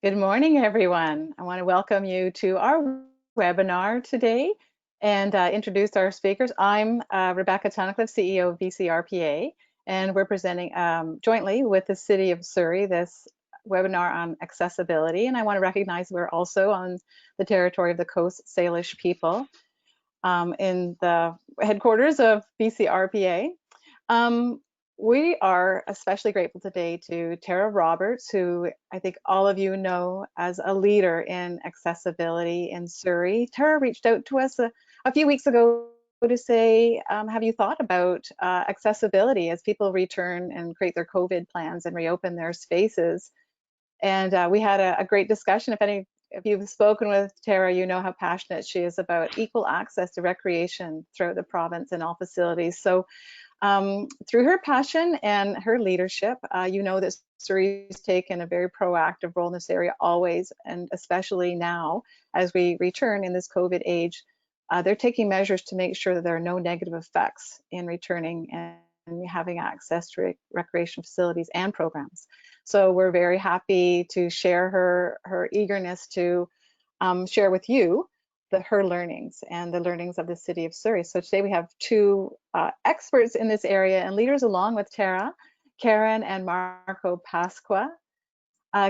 Good morning, everyone. I want to welcome you to our webinar today and introduce our speakers. I'm Rebecca Tunnicliffe, CEO of BCRPA, and we're presenting jointly with the City of Surrey this webinar on accessibility. And I want to recognize we're also on the territory of the Coast Salish people in the headquarters of BCRPA. We are especially grateful today to Tara Roberts, who I think all of you know as a leader in accessibility in Surrey. Tara reached out to us a few weeks ago to say, have you thought about accessibility as people return and create their COVID plans and reopen their spaces? And we had a great discussion. If you've spoken with Tara, you know how passionate she is about equal access to recreation throughout the province and all facilities. So through her passion and her leadership, you know that Surrey's taken a very proactive role in this area always, and especially now as we return in this COVID age. They're taking measures to make sure that there are no negative effects in returning and having access to recreation facilities and programs. So we're very happy to share her eagerness to share with you her learnings and the learnings of the City of Surrey. So today we have two experts in this area and leaders along with Tara, Karen and Marco Pasqua.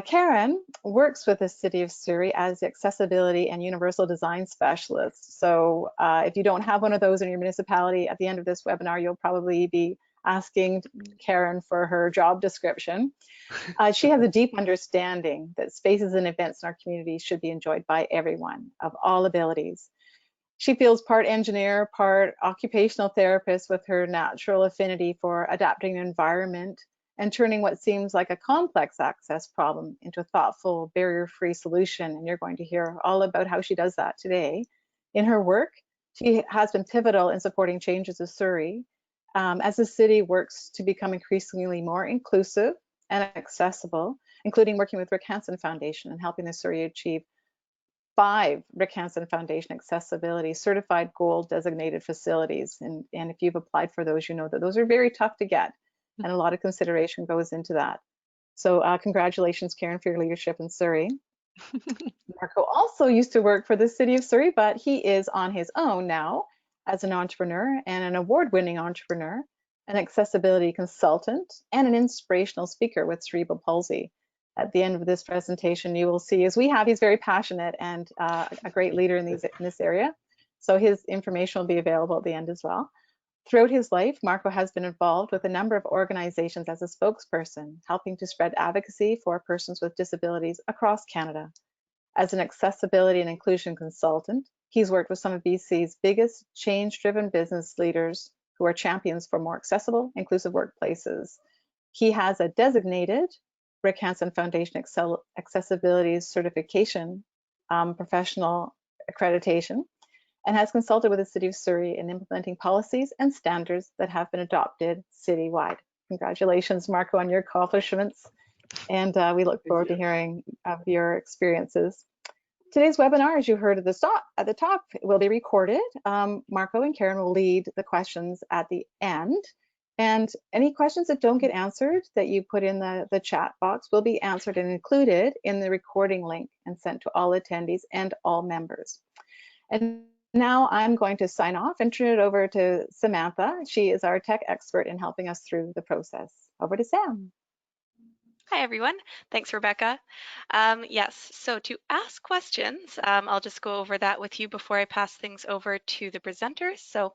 Karen works with the City of Surrey as the Accessibility and Universal Design Specialist. So if you don't have one of those in your municipality, at the end of this webinar, you'll probably be asking Karen for her job description. She has a deep understanding that spaces and events in our community should be enjoyed by everyone of all abilities. She feels part engineer, part occupational therapist with her natural affinity for adapting an environment and turning what seems like a complex access problem into a thoughtful, barrier-free solution. And you're going to hear all about how she does that today. In her work, she has been pivotal in supporting changes of Surrey as the city works to become increasingly more inclusive and accessible, including working with Rick Hansen Foundation and helping the Surrey achieve 5 Rick Hansen Foundation accessibility certified gold designated facilities. And if you've applied for those, you know that those are very tough to get, and a lot of consideration goes into that. So congratulations, Karen, for your leadership in Surrey. Marco also used to work for the City of Surrey, but he is on his own now as an entrepreneur and an award-winning entrepreneur, an accessibility consultant, and an inspirational speaker with cerebral palsy. At the end of this presentation, you will see, as we have, he's very passionate and a great leader in this area. So his information will be available at the end as well. Throughout his life, Marco has been involved with a number of organizations as a spokesperson, helping to spread advocacy for persons with disabilities across Canada. As an accessibility and inclusion consultant, he's worked with some of BC's biggest change-driven business leaders who are champions for more accessible, inclusive workplaces. He has a designated Rick Hansen Foundation Accessibility Certification professional accreditation, and has consulted with the City of Surrey in implementing policies and standards that have been adopted citywide. Congratulations, Marco, on your accomplishments, and we look forward to hearing of your experiences. Today's webinar, as you heard at the top, will be recorded. Marco and Karen will lead the questions at the end. And any questions that don't get answered that you put in the chat box will be answered and included in the recording link and sent to all attendees and all members. And now I'm going to sign off and turn it over to Samantha. She is our tech expert in helping us through the process. Over to Sam. Hi, everyone. Thanks, Rebecca. Yes, so to ask questions, I'll just go over that with you before I pass things over to the presenters. So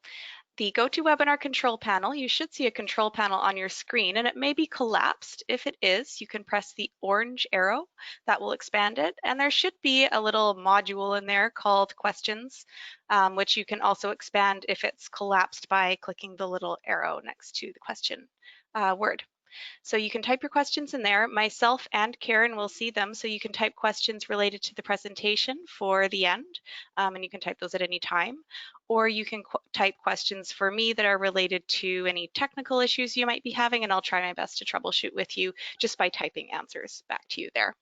the GoToWebinar control panel, you should see a control panel on your screen, and it may be collapsed. If it is, you can press the orange arrow that will expand it, and there should be a little module in there called questions, which you can also expand if it's collapsed by clicking the little arrow next to the question word. So you can type your questions in there. Myself and Karen will see them, so you can type questions related to the presentation for the end, and you can type those at any time. Or you can type questions for me that are related to any technical issues you might be having, and I'll try my best to troubleshoot with you just by typing answers back to you there.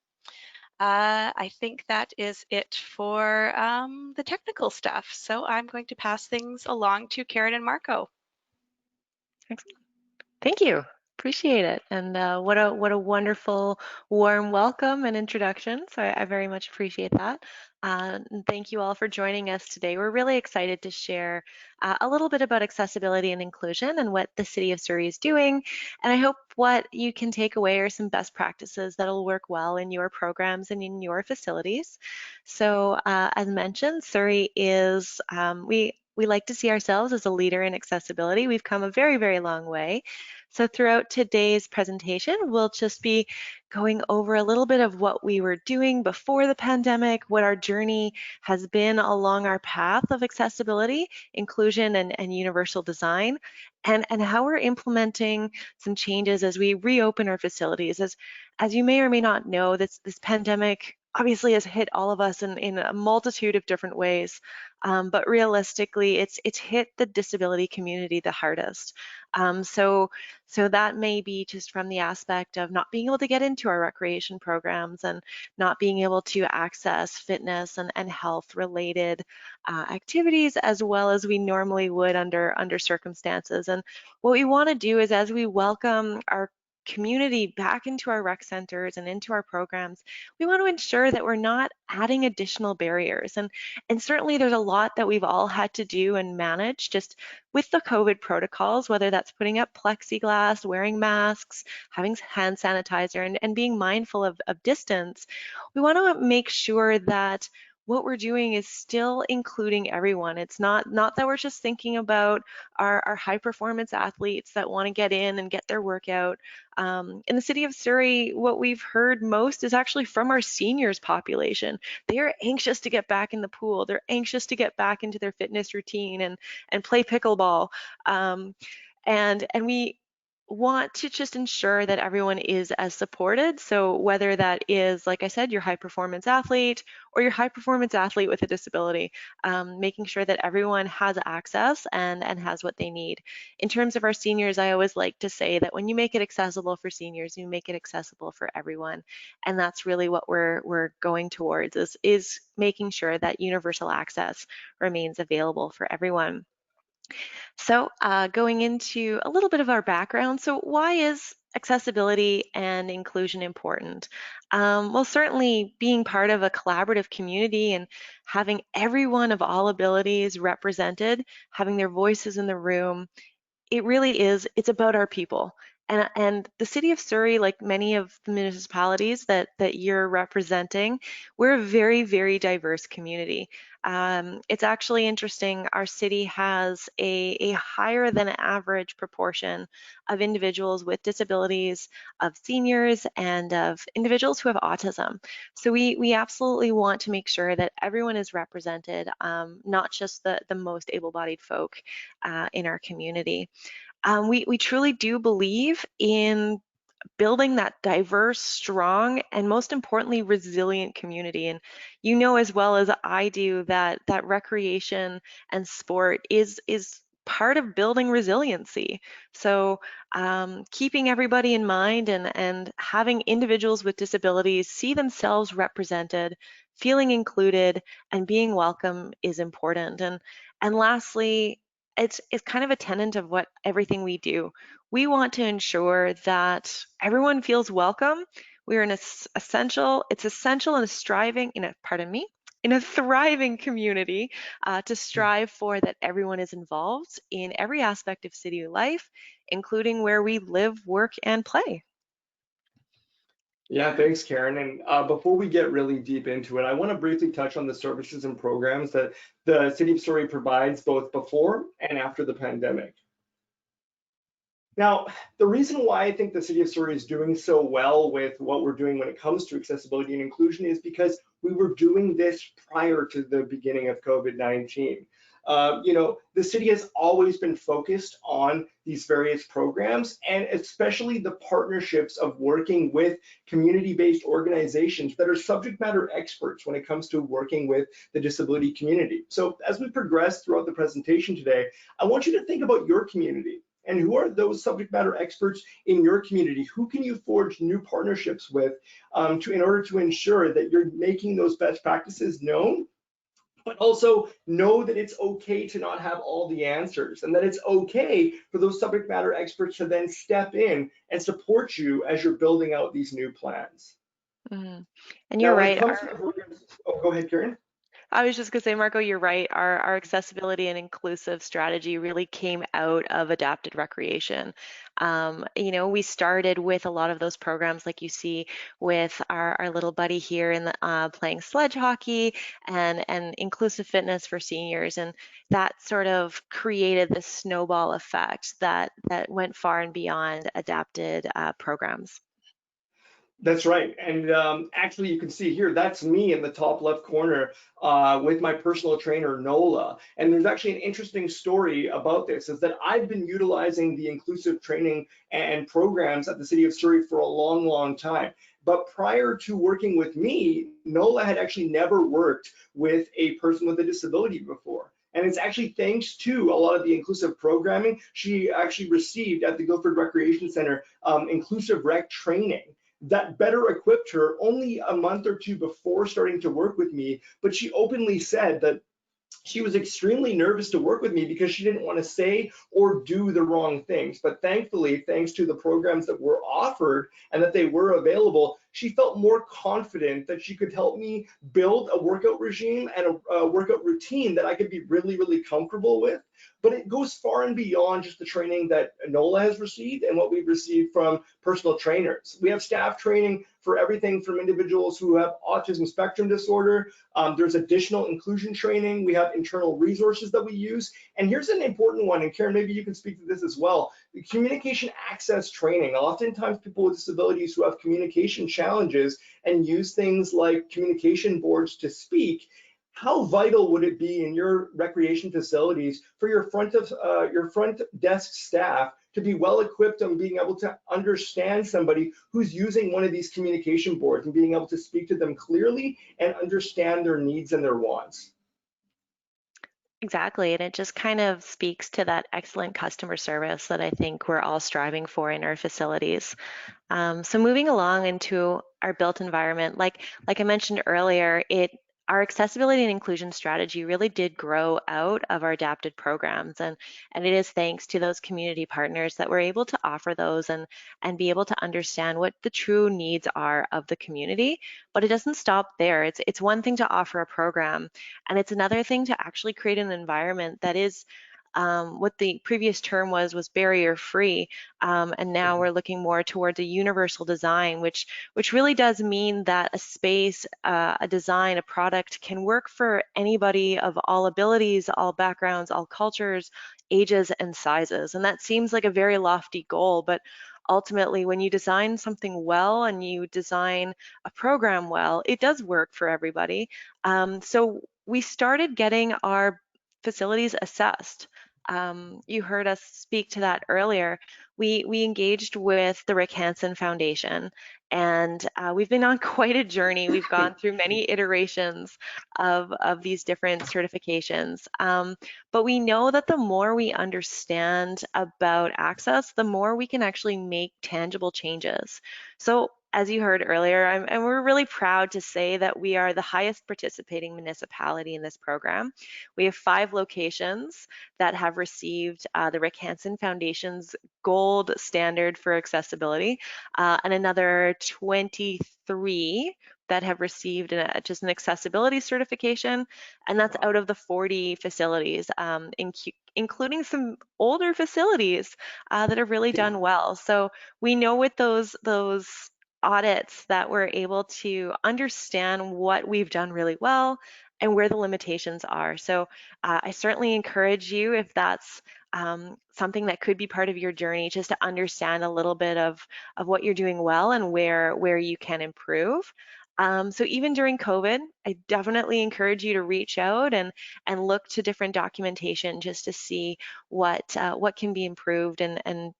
I think that is it for the technical stuff. So I'm going to pass things along to Karen and Marco. Thank you. Appreciate it. And what a wonderful, warm welcome and introduction. So I very much appreciate that. And thank you all for joining us today. We're really excited to share a little bit about accessibility and inclusion and what the City of Surrey is doing. And I hope what you can take away are some best practices that'll work well in your programs and in your facilities. So as mentioned, Surrey is, we like to see ourselves as a leader in accessibility. We've come a very, very long way. So throughout today's presentation, we'll just be going over a little bit of what we were doing before the pandemic, what our journey has been along our path of accessibility, inclusion, and universal design, and how we're implementing some changes as we reopen our facilities. As you may or may not know, this pandemic obviously has hit all of us in a multitude of different ways, but realistically, it's hit the disability community the hardest. So that may be just from the aspect of not being able to get into our recreation programs and not being able to access fitness and health related activities as well as we normally would under circumstances. And what we want to do is as we welcome our community back into our rec centers and into our programs, we want to ensure that we're not adding additional barriers. And certainly there's a lot that we've all had to do and manage just with the COVID protocols, whether that's putting up plexiglass, wearing masks, having hand sanitizer, and being mindful of distance. We want to make sure that what we're doing is still including everyone. It's not that we're just thinking about our high performance athletes that want to get in and get their workout. In the city of Surrey, what we've heard most is actually from our seniors population. They are anxious to get back in the pool. They're anxious to get back into their fitness routine and play pickleball. And we want to just ensure that everyone is as supported. So whether that is, like I said, your high performance athlete or your high performance athlete with a disability, making sure that everyone has access and has what they need. In terms of our seniors, I always like to say that when you make it accessible for seniors, you make it accessible for everyone. And that's really what we're going towards is making sure that universal access remains available for everyone. So going into a little bit of our background, so why is accessibility and inclusion important? Well, certainly being part of a collaborative community and having everyone of all abilities represented, having their voices in the room, it really is, it's about our people. And the city of Surrey, like many of the municipalities that you're representing, we're a very, very diverse community. It's actually interesting, our city has a higher than average proportion of individuals with disabilities, of seniors, and of individuals who have autism. So we absolutely want to make sure that everyone is represented, not just the most able-bodied folk in our community. We truly do believe in building that diverse, strong, and most importantly, resilient community. And you know as well as I do that recreation and sport is part of building resiliency. So keeping everybody in mind and having individuals with disabilities see themselves represented, feeling included, and being welcome is important. And lastly, it's kind of a tenet of what everything we do. We want to ensure that everyone feels welcome. We're it's essential in a in a thriving community to strive for that everyone is involved in every aspect of city life, including where we live, work, and play. Yeah, thanks, Karen. And before we get really deep into it, I want to briefly touch on the services and programs that the City of Surrey provides both before and after the pandemic. Now, the reason why I think the City of Surrey is doing so well with what we're doing when it comes to accessibility and inclusion is because we were doing this prior to the beginning of COVID-19. The city has always been focused on these various programs and especially the partnerships of working with community-based organizations that are subject matter experts when it comes to working with the disability community. So as we progress throughout the presentation today, I want you to think about your community. And who are those subject matter experts in your community? Who can you forge new partnerships with in order to ensure that you're making those best practices known but also know that it's okay to not have all the answers, and that it's okay for those subject matter experts to then step in and support you as you're building out these new plans. Mhm. And you're Now, when it right. comes to the programs, oh, go ahead, Karen. I was just going to say, Marco, you're right. Our accessibility and inclusive strategy really came out of adapted recreation. We started with a lot of those programs, like you see with our little buddy here in the playing sledge hockey and inclusive fitness for seniors, and that sort of created this snowball effect that went far and beyond adapted programs. That's right. And actually, you can see here, that's me in the top left corner with my personal trainer, Nola. And there's actually an interesting story about this, is that I've been utilizing the inclusive training and programs at the City of Surrey for a long, long time. But prior to working with me, Nola had actually never worked with a person with a disability before. And it's actually thanks to a lot of the inclusive programming, she actually received at the Guildford Recreation Center inclusive rec training that better equipped her only a month or two before starting to work with me. But she openly said that she was extremely nervous to work with me because she didn't want to say or do the wrong things. But thankfully, thanks to the programs that were offered and that they were available, she felt more confident that she could help me build a workout regime and a workout routine that I could be really, really comfortable with. But it goes far and beyond just the training that NOLA has received and what we've received from personal trainers. We have staff training for everything from individuals who have autism spectrum disorder. There's additional inclusion training. We have internal resources that we use. And here's an important one, and Karen, maybe you can speak to this as well. The communication access training. Oftentimes people with disabilities who have communication challenges and use things like communication boards to speak. How vital would it be in your recreation facilities for your front desk staff to be well equipped on being able to understand somebody who's using one of these communication boards and being able to speak to them clearly and understand their needs and their wants? Exactly, and it just kind of speaks to that excellent customer service that I think we're all striving for in our facilities. So moving along into our built environment, like I mentioned earlier, our accessibility and inclusion strategy really did grow out of our adapted programs, and it is thanks to those community partners that we're able to offer those and be able to understand what the true needs are of the community. But it doesn't stop there. It's one thing to offer a program, and it's another thing to actually create an environment that is what the previous term was barrier free, and now we're looking more towards a universal design, which really does mean that a space, a design, a product can work for anybody of all abilities, all backgrounds, all cultures, ages, and sizes. And that seems like a very lofty goal, but ultimately, when you design something well and you design a program well, it does work for everybody. So we started getting our facilities assessed. You heard us speak to that earlier. We engaged with the Rick Hansen Foundation, and we've been on quite a journey. We've gone through many iterations of these different certifications. But we know that the more we understand about access, the more we can actually make tangible changes. So as you heard earlier, and we're really proud to say that we are the highest participating municipality in this program. We have 5 locations that have received the Rick Hansen Foundation's gold standard for accessibility, and another 23 that have received just an accessibility certification, and that's out of the 40 facilities, including some older facilities that have really done well. So we know with those audits that we're able to understand what we've done really well and where the limitations are. So I certainly encourage you, if that's something that could be part of your journey, just to understand a little bit of what you're doing well and where you can improve. So even during COVID, I definitely encourage you to reach out and look to different documentation just to see what can be improved, and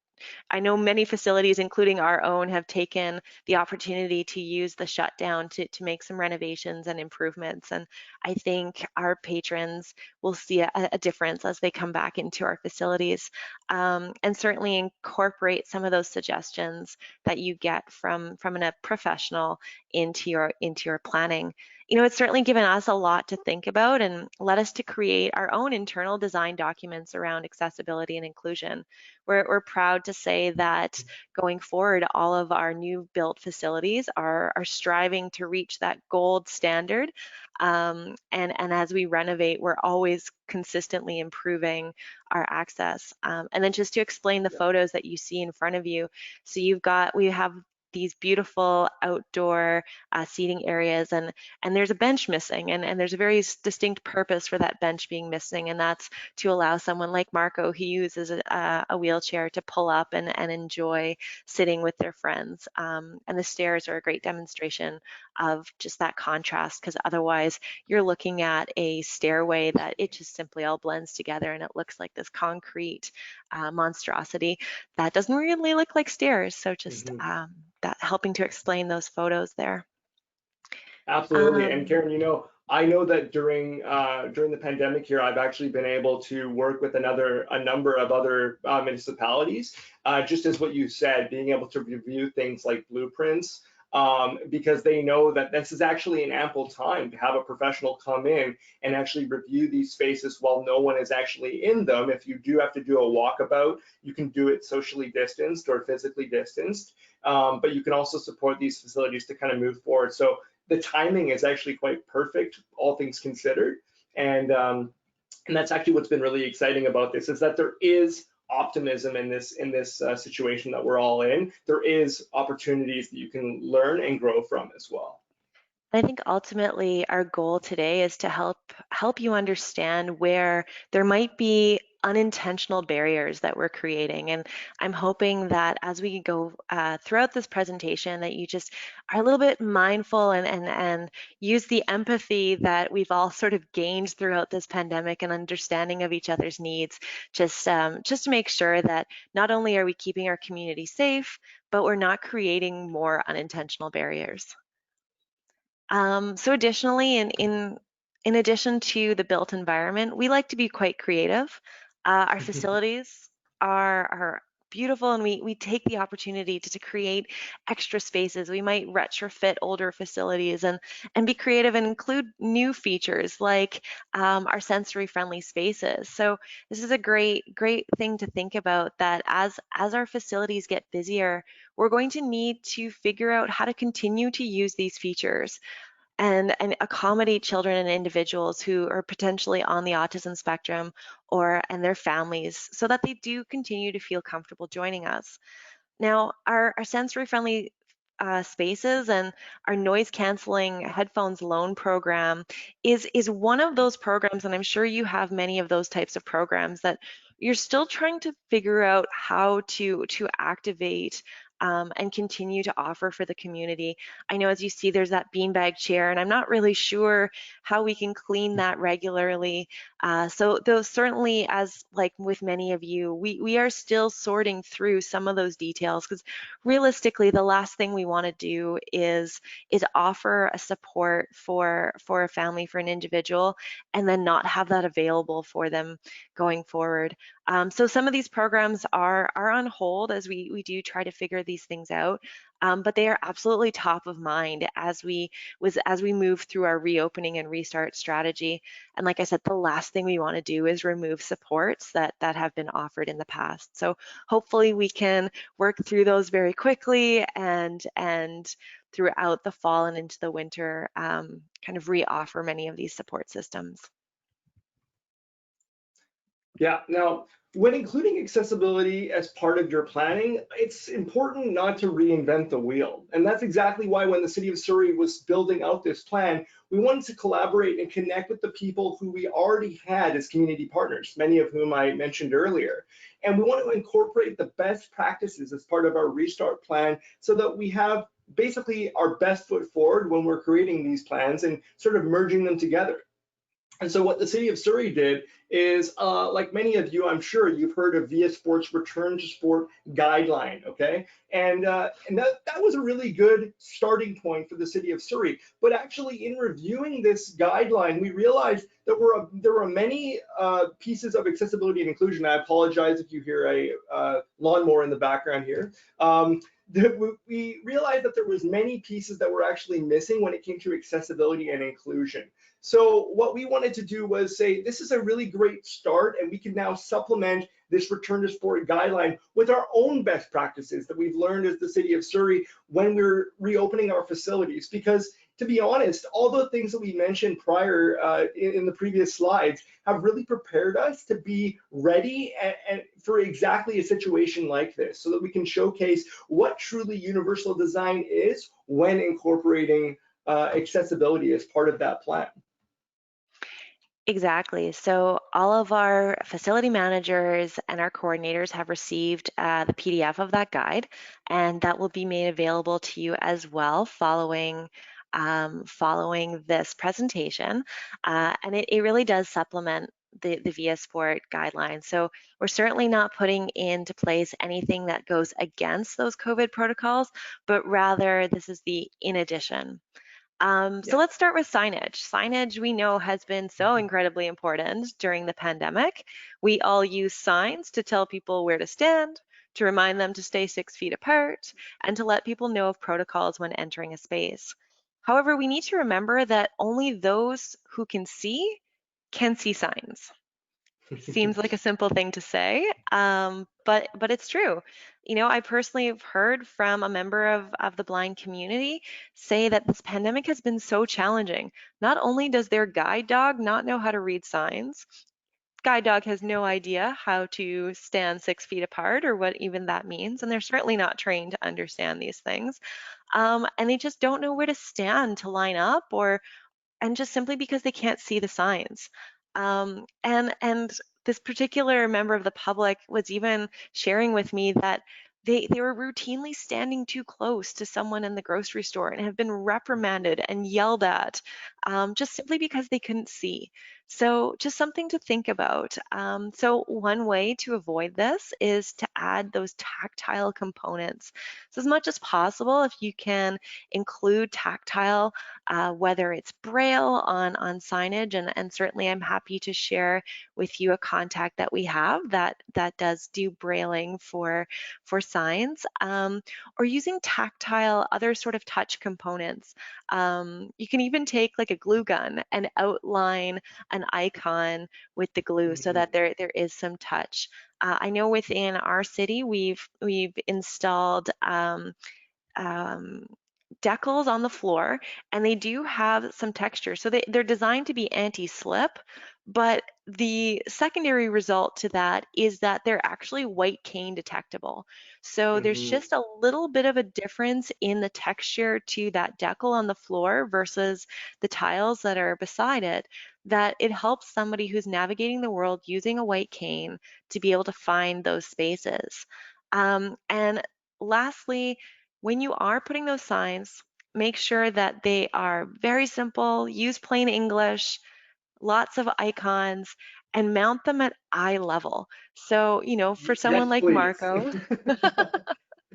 I know many facilities, including our own, have taken the opportunity to use the shutdown to make some renovations and improvements. And I think our patrons will see a difference as they come back into our facilities, and certainly incorporate some of those suggestions that you get from a professional into your planning. You know, it's certainly given us a lot to think about and led us to create our own internal design documents around accessibility and inclusion. We're proud to say that going forward, all of our new built facilities are striving to reach that gold standard. And as we renovate, we're always consistently improving our access. And then just to explain the photos that you see in front of you, so we have these beautiful outdoor seating areas, and there's a bench missing, and there's a very distinct purpose for that bench being missing, and that's to allow someone like Marco, who uses a wheelchair, to pull up and enjoy sitting with their friends. And the stairs are a great demonstration of just that contrast, because otherwise you're looking at a stairway that it just simply all blends together and it looks like this concrete monstrosity that doesn't really look like stairs. So just that helping to explain those photos there. Absolutely. And Karen, you know, I know that during the pandemic here, I've actually been able to work with a number of other municipalities, just as what you said, being able to review things like blueprints, because they know that this is actually an ample time to have a professional come in and actually review these spaces while no one is actually in them. If you do have to do a walkabout, you can do it socially distanced or physically distanced, but you can also support these facilities to kind of move forward. So the timing is actually quite perfect, all things considered. And that's actually what's been really exciting about this, is that there is optimism in this situation that we're all in. There is opportunities that you can learn and grow from as well. I think ultimately our goal today is to help you understand where there might be unintentional barriers that we're creating. And I'm hoping that as we go throughout this presentation, that you just are a little bit mindful and use the empathy that we've all sort of gained throughout this pandemic and understanding of each other's needs, just to make sure that not only are we keeping our community safe, but we're not creating more unintentional barriers. So additionally, in addition to the built environment, we like to be quite creative. Our facilities are beautiful, and we take the opportunity to create extra spaces. We might retrofit older facilities and be creative and include new features like our sensory friendly spaces. So this is a great thing to think about, that as our facilities get busier, we're going to need to figure out how to continue to use these features and accommodate children and individuals who are potentially on the autism spectrum and their families, so that they do continue to feel comfortable joining us. Now, our sensory friendly spaces and our noise canceling headphones loan program is one of those programs, and I'm sure you have many of those types of programs that you're still trying to figure out how to activate and continue to offer for the community. I know, as you see, there's that beanbag chair, and I'm not really sure how we can clean that regularly. So those certainly, as like with many of you, we are still sorting through some of those details, because realistically, the last thing we want to do is offer a support for a family, for an individual, and then not have that available for them going forward. So some of these programs are on hold as we do try to figure these things out, but they are absolutely top of mind as we move through our reopening and restart strategy. And like I said, the last thing we want to do is remove supports that have been offered in the past. So hopefully we can work through those very quickly and throughout the fall and into the winter, kind of re-offer many of these support systems. Yeah, now, when including accessibility as part of your planning, it's important not to reinvent the wheel. And that's exactly why when the City of Surrey was building out this plan, we wanted to collaborate and connect with the people who we already had as community partners, many of whom I mentioned earlier. And we want to incorporate the best practices as part of our restart plan, so that we have basically our best foot forward when we're creating these plans and sort of merging them together. And so what the City of Surrey did is, like many of you, I'm sure you've heard of VIA Sport's Return to Sport guideline, okay? And that was a really good starting point for the City of Surrey. But actually, in reviewing this guideline, we realized that there were many pieces of accessibility and inclusion. I apologize if you hear a lawnmower in the background here. we realized that there was many pieces that were actually missing when it came to accessibility and inclusion. So what we wanted to do was say, this is a really great start, and we can now supplement this return to sport guideline with our own best practices that we've learned as the city of Surrey when we're reopening our facilities. Because to be honest, all the things that we mentioned prior in the previous slides have really prepared us to be ready and for exactly a situation like this, so that we can showcase what truly universal design is when incorporating accessibility as part of that plan. Exactly. So all of our facility managers and our coordinators have received the PDF of that guide, and that will be made available to you as well following this presentation. And it really does supplement the VIA Sport guidelines. So we're certainly not putting into place anything that goes against those COVID protocols, but rather this is the in addition. So Yeah. let's start with signage. Signage, we know, has been so incredibly important during the pandemic. We all use signs to tell people where to stand, to remind them to stay 6 feet apart, and to let people know of protocols when entering a space. However, we need to remember that only those who can see signs. Seems like a simple thing to say, but it's true. You know, I personally have heard from a member of the blind community say that this pandemic has been so challenging. Not only does their guide dog not know how to read signs, guide dog has no idea how to stand 6 feet apart or what even that means, and they're certainly not trained to understand these things. And they just don't know where to stand to line up, and just simply because they can't see the signs. And this particular member of the public was even sharing with me that they were routinely standing too close to someone in the grocery store and have been reprimanded and yelled at just simply because they couldn't see. So just something to think about. So one way to avoid this is to add those tactile components. So as much as possible, if you can include tactile, whether it's braille on signage, and certainly I'm happy to share with you a contact that we have that does do brailing for signs, or using tactile other sort of touch components. You can even take like a glue gun and outline an icon with the glue so that there is some touch. I know within our city we've installed decals on the floor, and they do have some texture. So they're designed to be anti-slip, but the secondary result to that is that they're actually white cane detectable. So there's just a little bit of a difference in the texture to that decal on the floor versus the tiles that are beside it, that it helps somebody who's navigating the world using a white cane to be able to find those spaces. And lastly, when you are putting those signs, make sure that they are very simple, use plain English, lots of icons, and mount them at eye level. So, you know, for someone Yes, like please. Marco,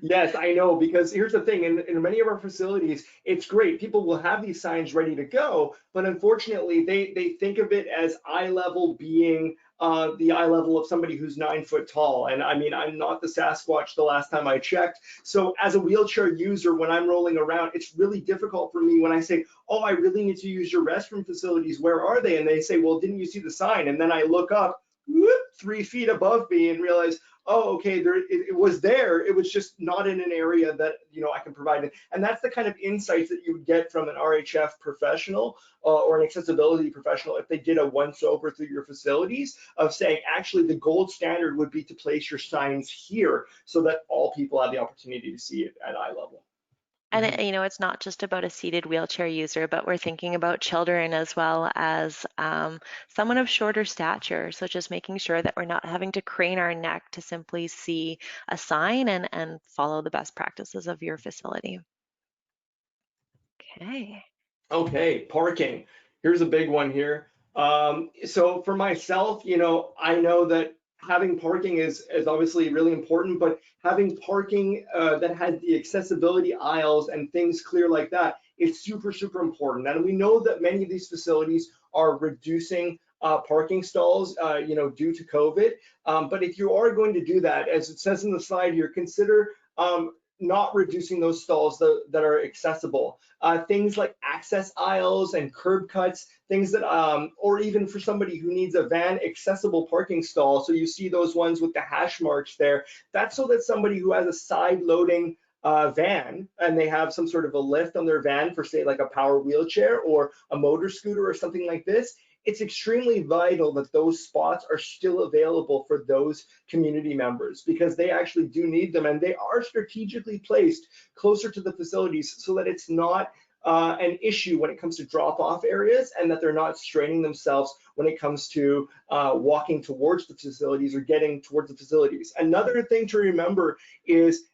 Yes, I know, because here's the thing, in many of our facilities, it's great. People will have these signs ready to go, but unfortunately, they think of it as eye level being the eye level of somebody who's 9 foot tall. And I mean, I'm not the Sasquatch the last time I checked. So as a wheelchair user, when I'm rolling around, it's really difficult for me when I say, oh, I really need to use your restroom facilities. Where are they? And they say, well, didn't you see the sign? And then I look up, whoop, 3 feet above me and realize, oh, okay, it was there. It was just not in an area that I can provide it. And that's the kind of insights that you would get from an RHF professional or an accessibility professional if they did a once over through your facilities of saying, actually, the gold standard would be to place your signs here so that all people have the opportunity to see it at eye level. and you know, it's not just about a seated wheelchair user, but we're thinking about children as well as someone of shorter stature. So just making sure that we're not having to crane our neck to simply see a sign and follow the best practices of your facility. Okay. Okay, parking. Here's a big one here. So for myself, I know that having parking is obviously really important, but having parking that has the accessibility aisles and things clear like that is super, super important. And we know that many of these facilities are reducing parking stalls, due to COVID. But if you are going to do that, as it says in the slide here, consider not reducing those stalls that are accessible. Things like access aisles and curb cuts, things that, or even for somebody who needs a van accessible parking stall. So you see those ones with the hash marks there. That's so that somebody who has a side loading van and they have some sort of a lift on their van for, say, like a power wheelchair or a motor scooter or something like this, it's extremely vital that those spots are still available for those community members, because they actually do need them, and they are strategically placed closer to the facilities so that it's not an issue when it comes to drop-off areas, and that they're not straining themselves when it comes to walking towards the facilities or getting towards the facilities. Another thing to remember is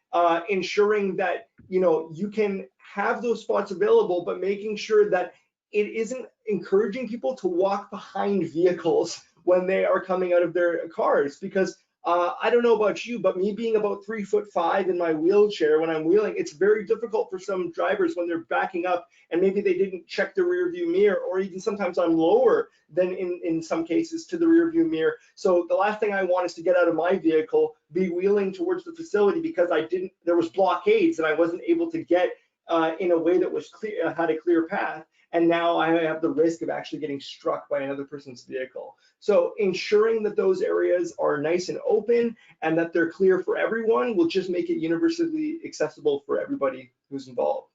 ensuring that you can have those spots available, but making sure that it isn't encouraging people to walk behind vehicles when they are coming out of their cars, because I don't know about you, but me being about 3'5" in my wheelchair when I'm wheeling, it's very difficult for some drivers when they're backing up and maybe they didn't check the rear view mirror, or even sometimes I'm lower than in some cases to the rear view mirror. So the last thing I want is to get out of my vehicle, be wheeling towards the facility because there was blockades and I wasn't able to get in a way that was clear, had a clear path. And now I have the risk of actually getting struck by another person's vehicle. So ensuring that those areas are nice and open and that they're clear for everyone will just make it universally accessible for everybody who's involved.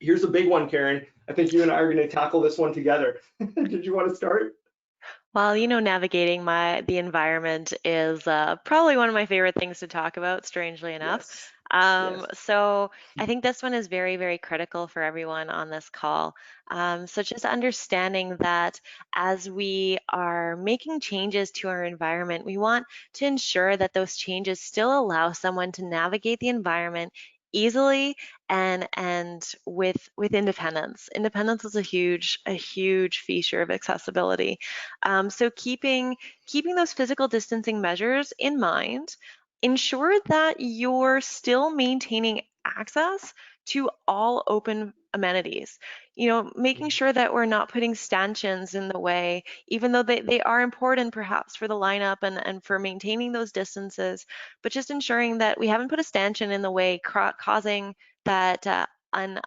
Here's a big one, Karen. I think you and I are going to tackle this one together. Did you want to start? Well, navigating the environment is probably one of my favorite things to talk about, strangely enough. Yes. So I think this one is very, very critical for everyone on this call. So just understanding that as we are making changes to our environment, we want to ensure that those changes still allow someone to navigate the environment easily and with independence. Independence is a huge feature of accessibility. So keeping those physical distancing measures in mind, ensure that you're still maintaining access to all open amenities. Making sure that we're not putting stanchions in the way, even though they are important perhaps for the lineup and for maintaining those distances, but just ensuring that we haven't put a stanchion in the way, causing that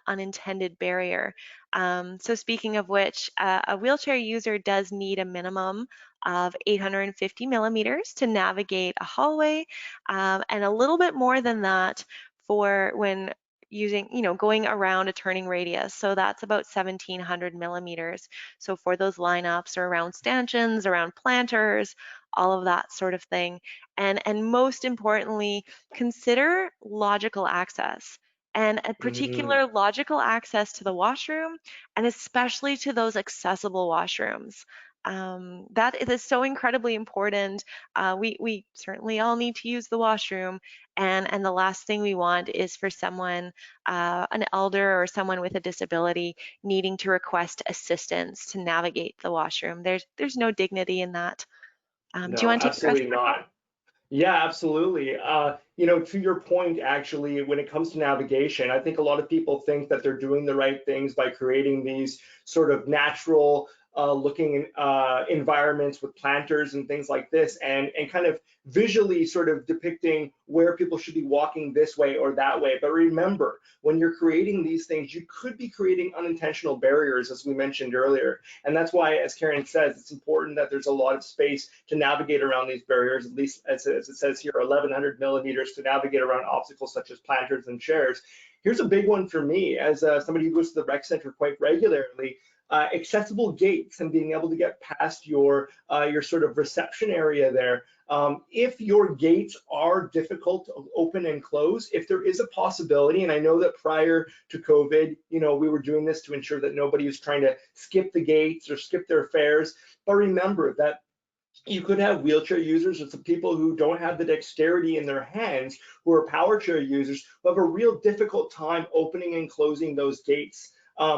unintended barrier. So speaking of which, a wheelchair user does need a minimum of 850 millimeters to navigate a hallway, and a little bit more than that for when using, going around a turning radius. So that's about 1700 millimeters. So for those lineups or around stanchions, around planters, all of that sort of thing. And most importantly, consider logical access, and a particular logical access to the washroom, and especially to those accessible washrooms. That is so incredibly important. We certainly all need to use the washroom, and the last thing we want is for someone, an elder or someone with a disability, needing to request assistance to navigate the washroom. There's no dignity in that. Do you No, want to take the rest absolutely of the call? not. Yeah, absolutely. To your point, actually, when it comes to navigation, I think a lot of people think that they're doing the right things by creating these sort of natural looking environments with planters and things like this, and kind of visually sort of depicting where people should be walking this way or that way. But remember, when you're creating these things, you could be creating unintentional barriers, as we mentioned earlier. And that's why, as Karen says, it's important that there's a lot of space to navigate around these barriers, at least as it says here, 1100 millimeters to navigate around obstacles such as planters and chairs. Here's a big one for me, as somebody who goes to the rec center quite regularly. Accessible gates and being able to get past your sort of reception area there. If your gates are difficult to open and close, if there is a possibility, and I know that prior to COVID, we were doing this to ensure that nobody was trying to skip the gates or skip their fares, but remember that you could have wheelchair users or some people who don't have the dexterity in their hands, who are power chair users, who have a real difficult time opening and closing those gates.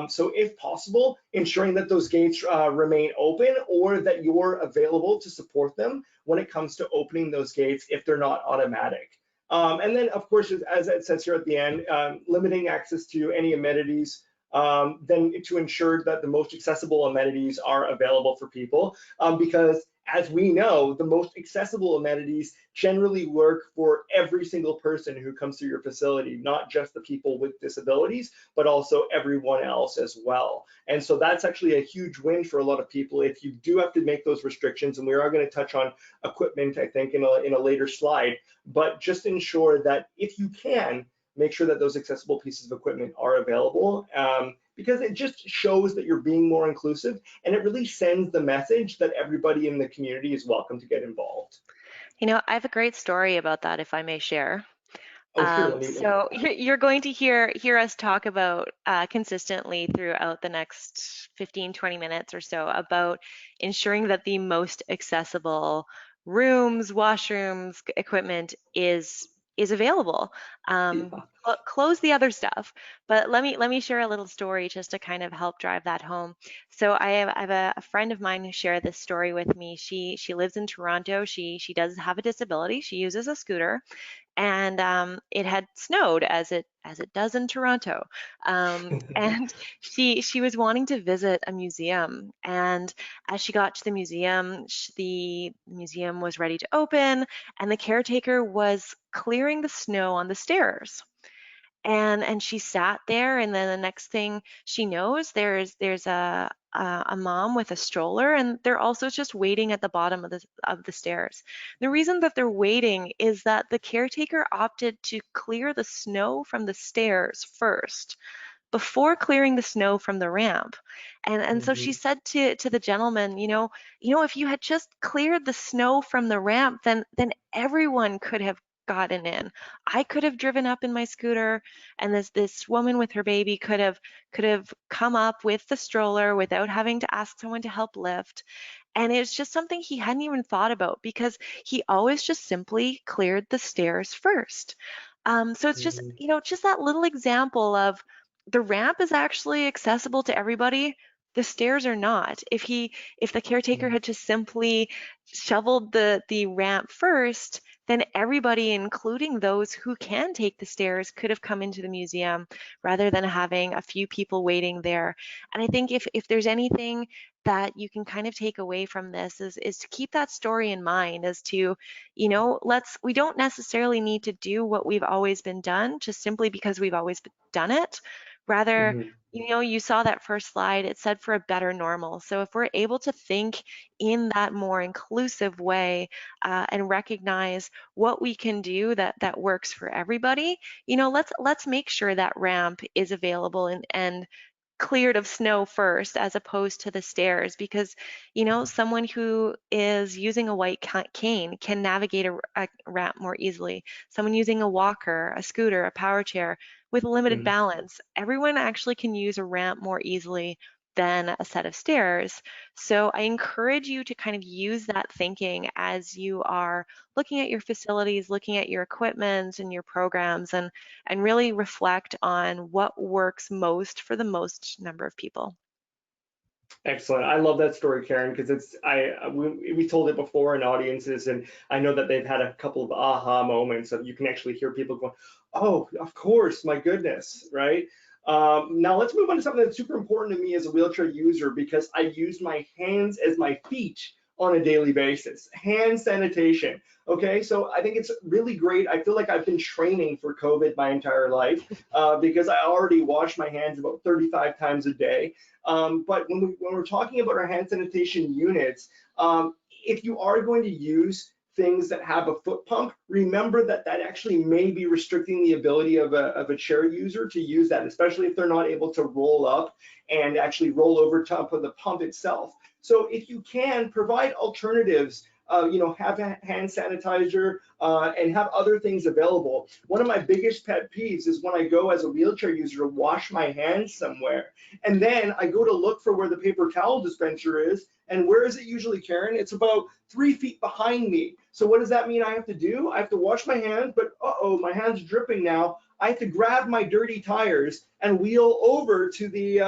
So if possible, ensuring that those gates remain open, or that you're available to support them when it comes to opening those gates if they're not automatic. And then, of course, as it says here at the end, limiting access to any amenities, then to ensure that the most accessible amenities are available for people, because as we know, the most accessible amenities generally work for every single person who comes through your facility, not just the people with disabilities, but also everyone else as well. And so that's actually a huge win for a lot of people if you do have to make those restrictions. And we are going to touch on equipment, I think, in a later slide, but just ensure that if you can, make sure that those accessible pieces of equipment are available, because it just shows that you're being more inclusive, and it really sends the message that everybody in the community is welcome to get involved. You know, I have a great story about that, if I may share. Oh, sure, let me So you're going to hear us talk about consistently throughout the next 15, 20 minutes or so about ensuring that the most accessible rooms, washrooms, equipment is available. yeah. Close the other stuff, but let me share a little story just to kind of help drive that home. So I have a friend of mine who shared this story with me. She lives in Toronto. She does have a disability. She uses a scooter, and it had snowed as it does in Toronto, and she was wanting to visit a museum, and as she got to the museum, the museum was ready to open, and the caretaker was clearing the snow on the stairs. And she sat there, and then the next thing she knows, there's a mom with a stroller, and they're also just waiting at the bottom of the stairs. The reason that they're waiting is that the caretaker opted to clear the snow from the stairs first before clearing the snow from the ramp. And so she Mhm. said to the gentleman, if you had just cleared the snow from the ramp, then everyone could have gotten in. I could have driven up in my scooter, and this woman with her baby could have come up with the stroller without having to ask someone to help lift. And it's just something he hadn't even thought about because he always just simply cleared the stairs first. So it's just, Mhm. just that little example of the ramp is actually accessible to everybody. The stairs are not. If the caretaker Mhm. had just simply shoveled the ramp first, then everybody, including those who can take the stairs, could have come into the museum rather than having a few people waiting there. And I think if there's anything that you can kind of take away from this is to keep that story in mind as to, we don't necessarily need to do what we've always been done just simply because we've always done it. Rather, Mhm. you saw that first slide, it said for a better normal. So if we're able to think in that more inclusive way, and recognize what we can do that works for everybody, let's make sure that ramp is available and cleared of snow first as opposed to the stairs, because someone who is using a white cane can navigate a ramp more easily. Someone using a walker, a scooter, a power chair with limited Mhm. balance, everyone actually can use a ramp more easily than a set of stairs. So I encourage you to kind of use that thinking as you are looking at your facilities, looking at your equipment and your programs, and really reflect on what works most for the most number of people. Excellent. I love that story, Karen, because we told it before in audiences, and I know that they've had a couple of aha moments of you can actually hear people going, "Oh, of course, my goodness," right? Now let's move on to something that's super important to me as a wheelchair user because I use my hands as my feet on a daily basis. Hand sanitation. Okay, so I think it's really great. I feel like I've been training for COVID my entire life because I already wash my hands about 35 times a day. But when we're talking about our hand sanitation units, if you are going to use things that have a foot pump, remember that that actually may be restricting the ability of a chair user to use that, especially if they're not able to roll up and actually roll over top of the pump itself. So if you can provide alternatives, have a hand sanitizer and have other things available. One of my biggest pet peeves is when I go as a wheelchair user to wash my hands somewhere, and then I go to look for where the paper towel dispenser is, and where is it usually, Karen? It's about 3 feet behind me. So what does that mean I have to do? I have to wash my hands, but uh-oh, my hand's dripping now. I have to grab my dirty tires and wheel over to the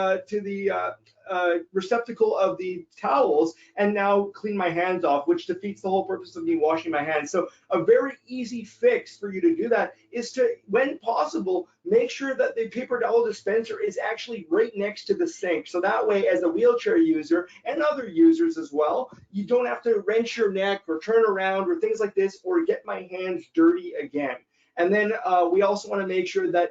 receptacle of the towels and now clean my hands off, which defeats the whole purpose of me washing my hands. So a very very easy fix for you to do that is to, when possible, make sure that the paper towel dispenser is actually right next to the sink. So that way, as a wheelchair user and other users as well, you don't have to wrench your neck or turn around or things like this, or get my hands dirty again. And then we also want to make sure that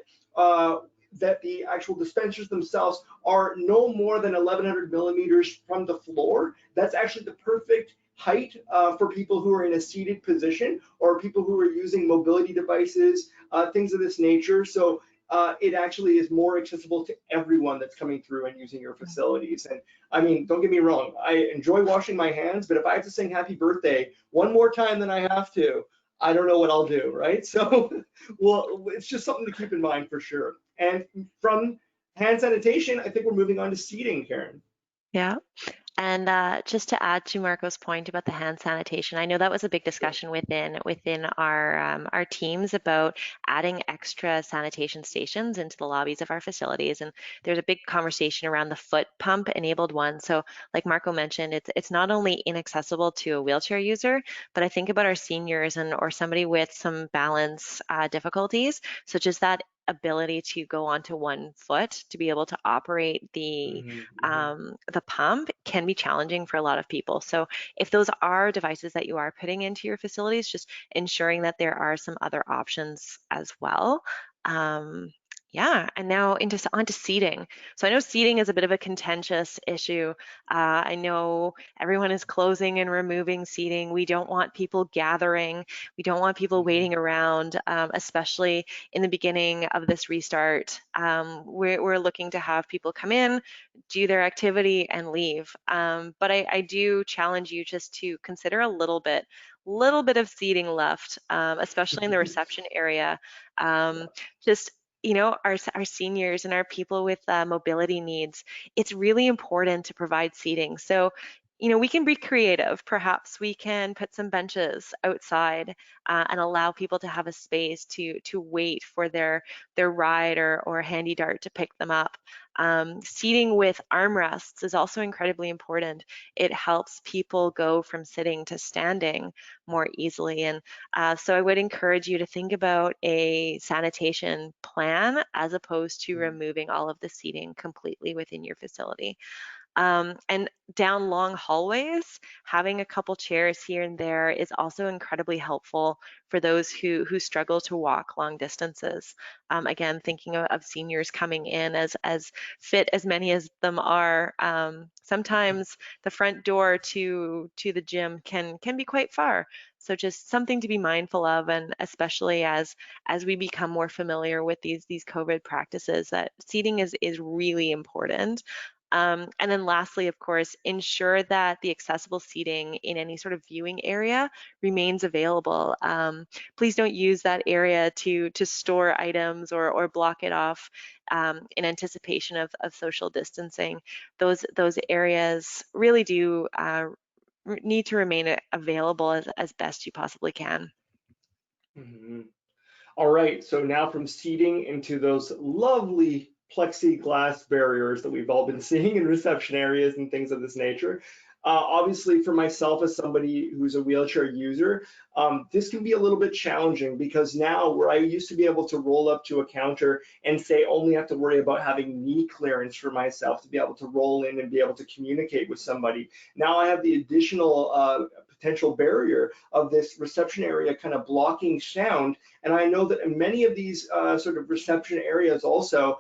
that the actual dispensers themselves are no more than 1100 millimeters from the floor. That's actually the perfect height for people who are in a seated position, or people who are using mobility devices, things of this nature. So it actually is more accessible to everyone that's coming through and using your facilities. And I mean, don't get me wrong, I enjoy washing my hands, but if I have to sing happy birthday one more time than I have to, I don't know what I'll do, right? So, well, it's just something to keep in mind for sure. And from hand sanitation, I think we're moving on to seating, Karen. Yeah. And just to add to Marco's point about the hand sanitation, I know that was a big discussion within our teams about adding extra sanitation stations into the lobbies of our facilities. And there's a big conversation around the foot pump enabled one. So, like Marco mentioned, it's not only inaccessible to a wheelchair user, but I think about our seniors or somebody with some balance difficulties, such as that ability to go onto one foot to be able to operate the pump can be challenging for a lot of people. So if those are devices that you are putting into your facilities, just ensuring that there are some other options as well. Yeah, and now onto seating. So I know seating is a bit of a contentious issue. I know everyone is closing and removing seating. We don't want people gathering. We don't want people waiting around, especially in the beginning of this restart. We're looking to have people come in, do their activity, and leave. But I do challenge you just to consider a little bit of seating left, especially in the reception area. Just our seniors and our people with mobility needs, it's really important to provide seating. So, we can be creative. Perhaps we can put some benches outside and allow people to have a space to wait for their ride or handy dart to pick them up. Seating with armrests is also incredibly important. It helps people go from sitting to standing more easily. And so I would encourage you to think about a sanitation plan as opposed to removing all of the seating completely within your facility. And down long hallways, having a couple chairs here and there is also incredibly helpful for those who struggle to walk long distances. Again, thinking of seniors coming in, as fit as many as them are, sometimes the front door to the gym can be quite far. So just something to be mindful of, and especially as we become more familiar with these COVID practices, that seating is really important. And then lastly, of course, ensure that the accessible seating in any sort of viewing area remains available. Please don't use that area to store items or block it off in anticipation of social distancing. Those areas really do need to remain available as best you possibly can. All right, so now from seating into those lovely plexiglass barriers that we've all been seeing in reception areas and things of this nature. Obviously, for myself as somebody who's a wheelchair user, this can be a little bit challenging, because now, where I used to be able to roll up to a counter and say only have to worry about having knee clearance for myself to be able to roll in and be able to communicate with somebody, now I have the additional potential barrier of this reception area kind of blocking sound. And I know that in many of these sort of reception areas also,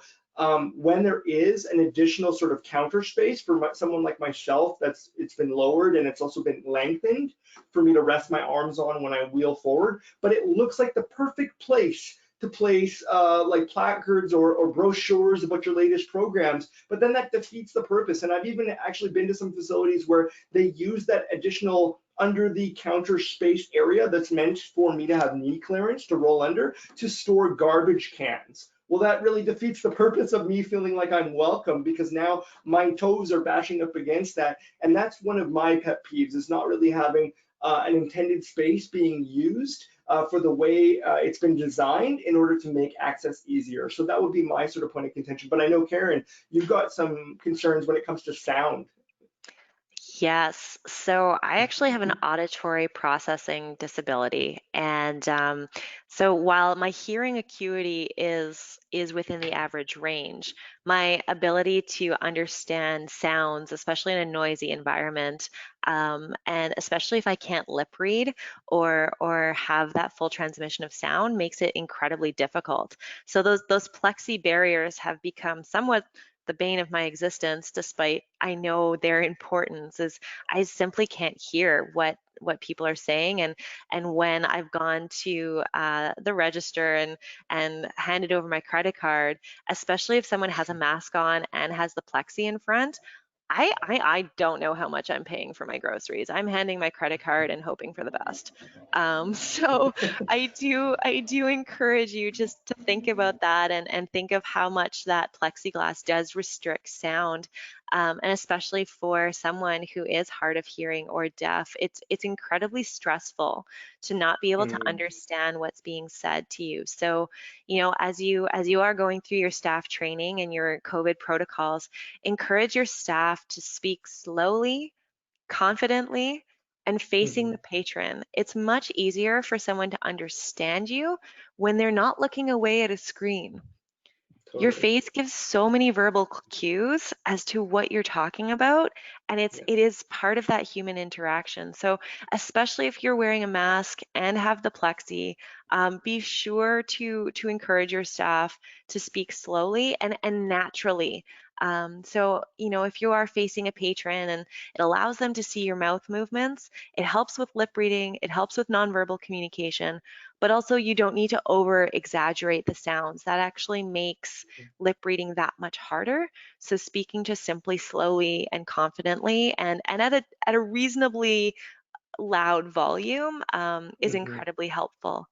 when there is an additional sort of counter space for someone like myself, it's been lowered and it's also been lengthened for me to rest my arms on when I wheel forward. But it looks like the perfect place to place like placards or brochures about your latest programs, but then that defeats the purpose. And I've even actually been to some facilities where they use that additional under the counter space area that's meant for me to have knee clearance to roll under to store garbage cans. Well, that really defeats the purpose of me feeling like I'm welcome, because now my toes are bashing up against that. And that's one of my pet peeves, is not really having an intended space being used for the way it's been designed in order to make access easier. So that would be my sort of point of contention. But I know, Karen, you've got some concerns when it comes to sound. Yes, so I actually have an auditory processing disability, and so while my hearing acuity is within the average range, my ability to understand sounds, especially in a noisy environment, and especially if I can't lip read or have that full transmission of sound, makes it incredibly difficult. So those plexi barriers have become somewhat the bane of my existence, despite I know their importance, is I simply can't hear what people are saying. And when I've gone to the register and handed over my credit card, especially if someone has a mask on and has the plexi in front, I don't know how much I'm paying for my groceries. I'm handing my credit card and hoping for the best. So I do encourage you just to think about that and think of how much that plexiglass does restrict sound. And especially for someone who is hard of hearing or deaf, it's incredibly stressful to not be able to Mm, understand what's being said to you. So, as you are going through your staff training and your COVID protocols, encourage your staff to speak slowly, confidently, and facing the mhm, patron. It's much easier for someone to understand you when they're not looking away at a screen. Your totally. face gives so many verbal cues as to what you're talking about, and Yeah. it is part of that human interaction. So, especially if you're wearing a mask and have the plexi, be sure to encourage your staff to speak slowly and naturally. So, if you are facing a patron and it allows them to see your mouth movements, it helps with lip reading, it helps with nonverbal communication, but also you don't need to over exaggerate the sounds. That actually makes lip reading that much harder. So speaking just simply slowly and confidently and at a reasonably loud volume is Mhm. incredibly helpful.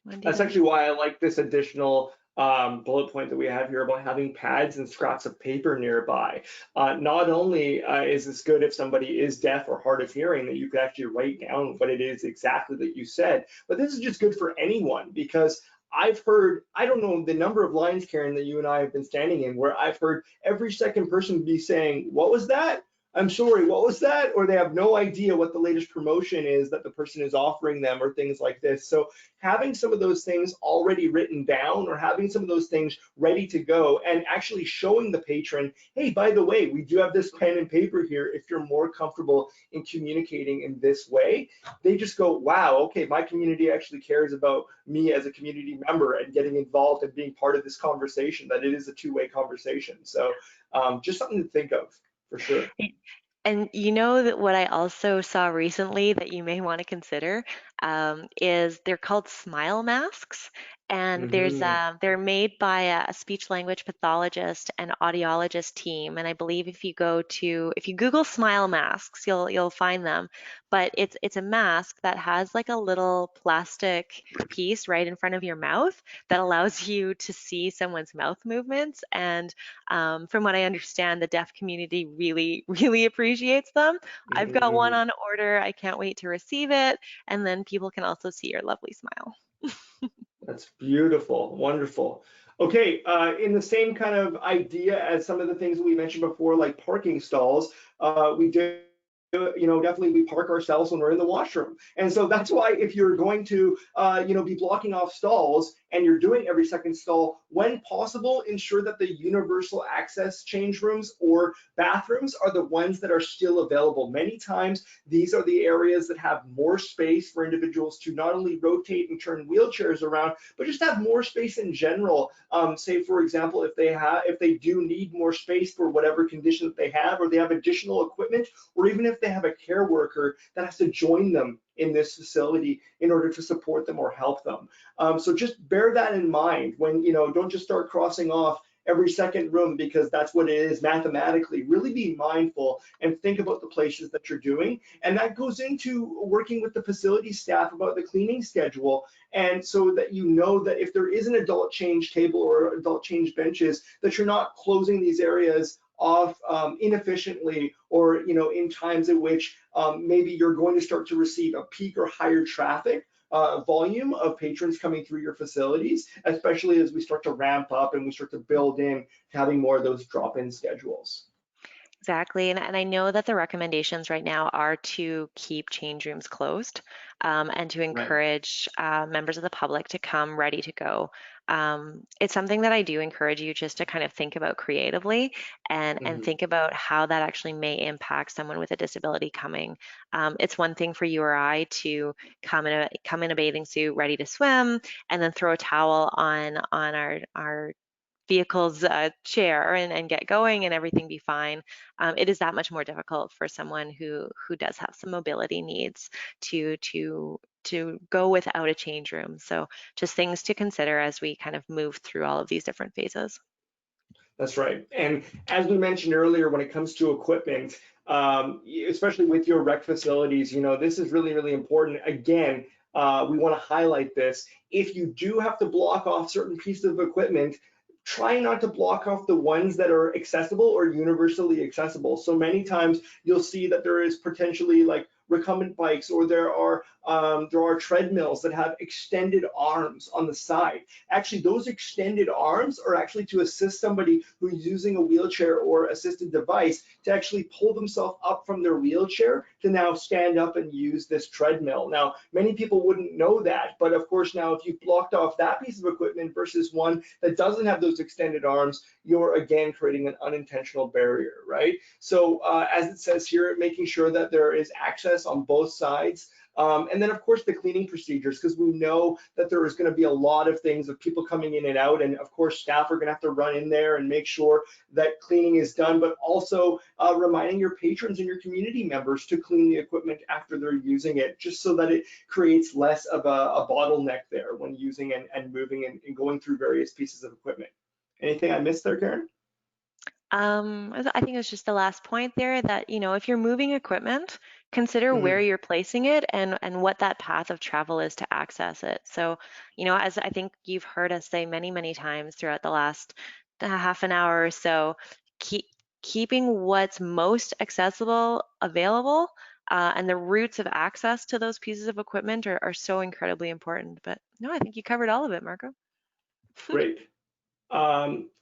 Wendy, That's did you? actually why I like this additional bullet point that we have here about having pads and scraps of paper nearby. Not only is this good if somebody is deaf or hard of hearing, that you could actually write down what it is exactly that you said, but this is just good for anyone because I've heard, I don't know the number of lines, Karen, that you and I have been standing in where I've heard every second person be saying, "What was that? I'm sorry, what was that?" Or they have no idea what the latest promotion is that the person is offering them or things like this. So having some of those things already written down or having some of those things ready to go and actually showing the patron, hey, by the way, we do have this pen and paper here if you're more comfortable in communicating in this way, they just go, wow, okay, my community actually cares about me as a community member and getting involved and being part of this conversation, that it is a two-way conversation. So just something to think of for sure. And you know that what I also saw recently that you may want to consider is they're called smile masks, and Mm-hmm. they're made by a speech language pathologist and audiologist team. And I believe if you Google smile masks, you'll find them. But it's a mask that has like a little plastic piece right in front of your mouth that allows you to see someone's mouth movements. And from what I understand, the deaf community really, really appreciates them. I've got one Mm-hmm. on order. I can't wait to receive it. And then people can also see your lovely smile. That's beautiful, wonderful. Okay, in the same kind of idea as some of the things that we mentioned before, like parking stalls, we do, definitely we park ourselves when we're in the washroom. And so that's why if you're going to, be blocking off stalls and you're doing every second stall, when possible, ensure that the universal access change rooms or bathrooms are the ones that are still available. Many times, these are the areas that have more space for individuals to not only rotate and turn wheelchairs around, but just have more space in general. Say, for example, if they do need more space for whatever condition that they have, or they have additional equipment, or even if they have a care worker that has to join them in this facility in order to support them or help them. So just bear that in mind when, don't just start crossing off every second room because that's what it is mathematically. Really be mindful and think about the places that you're doing. And that goes into working with the facility staff about the cleaning schedule. And so that you know that if there is an adult change table or adult change benches, that you're not closing these areas off inefficiently or in times at which maybe you're going to start to receive a peak or higher traffic volume of patrons coming through your facilities, especially as we start to ramp up and we start to build in having more of those drop-in schedules. Exactly. And I know that the recommendations right now are to keep change rooms closed, and to Right. encourage members of the public to come ready to go. It's something that I do encourage you just to kind of think about creatively and Hmm. think about how that actually may impact someone with a disability coming. It's one thing for you or I to come in a bathing suit ready to swim and then throw a towel on our vehicle's chair and get going and everything be fine. It is that much more difficult for someone who does have some mobility needs to go without a change room. So just things to consider as we kind of move through all of these different phases. That's right. And as we mentioned earlier, when it comes to equipment, especially with your rec facilities, this is really, really important. Again, we want to highlight this. If you do have to block off certain pieces of equipment, try not to block off the ones that are accessible or universally accessible. So many times you'll see that there is potentially like recumbent bikes, or there are treadmills that have extended arms on the side. Actually, those extended arms are actually to assist somebody who's using a wheelchair or assisted device to actually pull themselves up from their wheelchair to now stand up and use this treadmill. Now, many people wouldn't know that, but of course now if you've blocked off that piece of equipment versus one that doesn't have those extended arms, you're again creating an unintentional barrier, right? So as it says here, making sure that there is access on both sides. And then, of course, the cleaning procedures, because we know that there is going to be a lot of things of people coming in and out. And of course, staff are going to have to run in there and make sure that cleaning is done, but also reminding your patrons and your community members to clean the equipment after they're using it, just so that it creates less of a bottleneck there when using and moving and going through various pieces of equipment. Anything I missed there, Karen? I think it's just the last point there that, if you're moving equipment, consider where Mhm. you're placing it and what that path of travel is to access it. So, as I think you've heard us say many, many times throughout the last half an hour or so, keep keeping what's most accessible available, and the routes of access to those pieces of equipment are so incredibly important. But no, I think you covered all of it, Marco. Great.